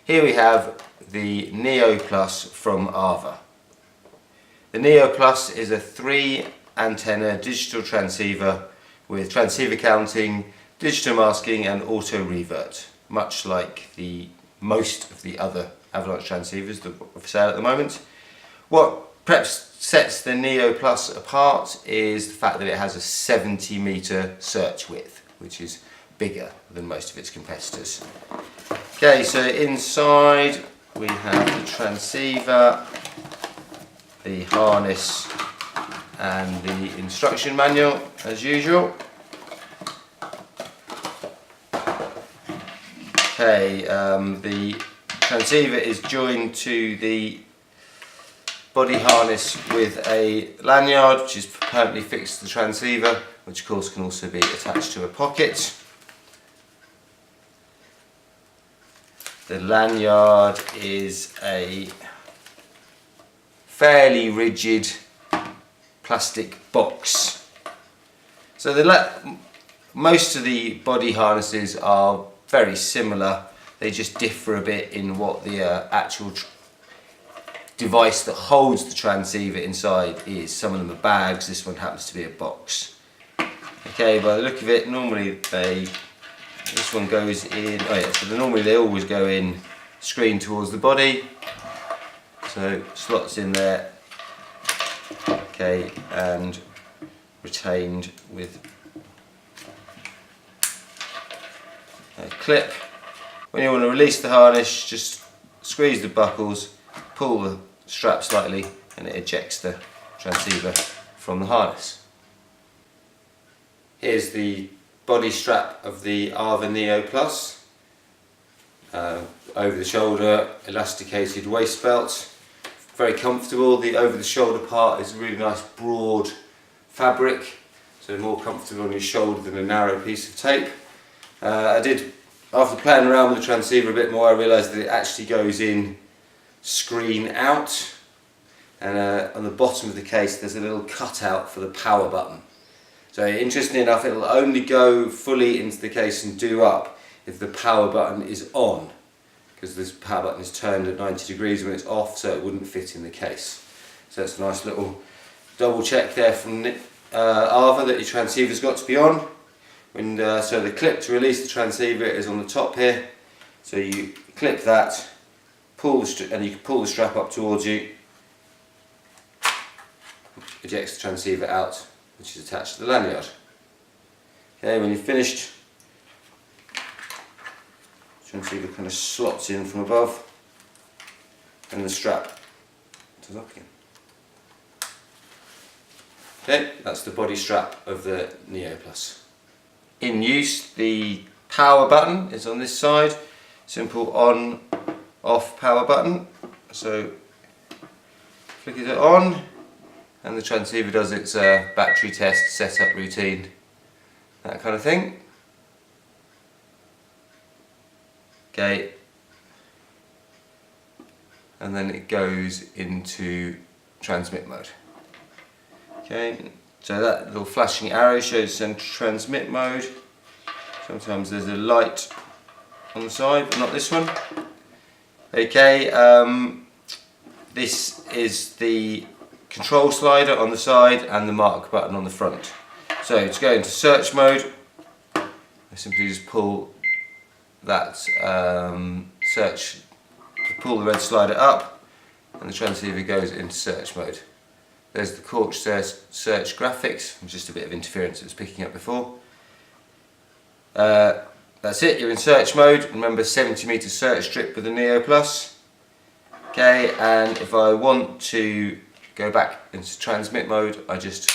Here we have the Neo Plus from ARVA. The Neo Plus is a 3 antenna digital transceiver with transceiver counting, digital masking and auto revert, much like most of the other avalanche transceivers that are for sale at the moment. What perhaps sets the Neo Plus apart is the fact that it has a 70-meter search width, which is bigger than most of its competitors. Okay, so inside we have the transceiver, the harness and the instruction manual as usual. Okay, the transceiver is joined to the body harness with a lanyard which is permanently fixed to the transceiver, which of course can also be attached to a pocket. The lanyard is a fairly rigid plastic box. So most of the body harnesses are very similar, they just differ a bit in what the actual device that holds the transceiver inside is. Some of them are bags, this one happens to be a box. Okay, by the look of it, normally this one goes in, normally they always go in screened towards the body, so slots in there, okay, and retained with a clip. When you want to release the harness, just squeeze the buckles, pull the strap slightly and it ejects the transceiver from the harness. Here's the body strap of the ARVA Neo Plus. Over the shoulder, elasticated waist belt. Very comfortable. The over the shoulder part is a really nice broad fabric, so more comfortable on your shoulder than a narrow piece of tape. After playing around with the transceiver a bit more, I realised that it actually goes in screen out, and on the bottom of the case there's a little cutout for the power button. So interestingly enough, it will only go fully into the case and do up if the power button is on, because this power button is turned at 90 degrees when it's off, so it wouldn't fit in the case. So it's a nice little double check there from ARVA that your transceiver's got to be on. So the clip to release the transceiver is on the top here, so you clip that, and you can pull the strap up towards you, ejects the transceiver out, which is attached to the lanyard. Okay, when you're finished, the transceiver kind of slots in from above and the strap goes up again. Okay, that's the body strap of the Neo Plus. In use, the power button is on this side, simple on off power button, so flick it on and the transceiver does its battery test, setup routine, that kind of thing. Okay, and then it goes into transmit mode. Okay, so that little flashing arrow shows transmit mode. Sometimes there's a light on the side, but not this one. Okay, this is the control slider on the side and the mark button on the front. So to go into search mode, I simply just pull that pull the red slider up and the transceiver goes into search mode. There's the Corch search graphics, just a bit of interference it was picking up before. That's it, you're in search mode. Remember, 70-meter search strip with the Neo Plus. Okay, and if I want to go back into transmit mode, I just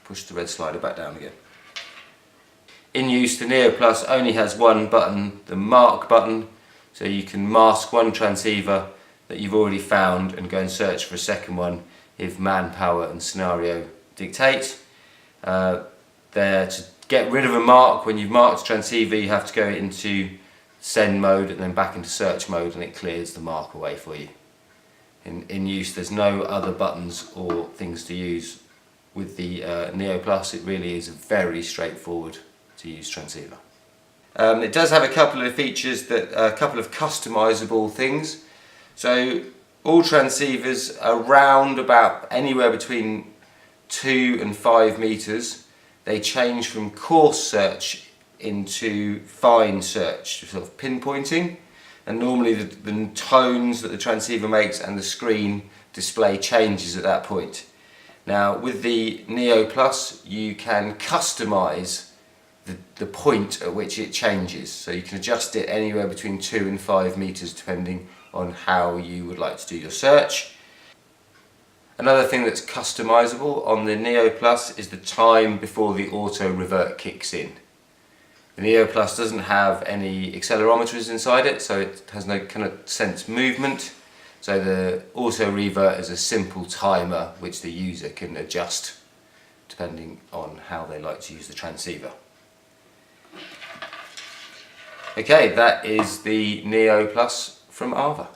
push the red slider back down again. In use, the Neo Plus only has one button, the mark button, so you can mask one transceiver that you've already found and go and search for a second one if manpower and scenario dictate. To get rid of a mark, when you've marked a transceiver, you have to go into send mode and then back into search mode, and it clears the mark away for you. In use, there's no other buttons or things to use with the Neo Plus. It really is a very straightforward to use transceiver. It does have a couple of features, a couple of customizable things. So all transceivers are around about anywhere between 2 and 5 meters. They change from coarse search into fine search, sort of pinpointing, and normally the tones that the transceiver makes and the screen display changes at that point. Now with the Neo Plus you can customize the point at which it changes, so you can adjust it anywhere between 2 and 5 meters depending on how you would like to do your search. Another thing that's customizable on the Neo Plus is the time before the auto revert kicks in. The Neo Plus doesn't have any accelerometers inside it, so it has no kind of sense movement. So the auto revert is a simple timer which the user can adjust depending on how they like to use the transceiver. Okay, that is the Neo Plus from ARVA.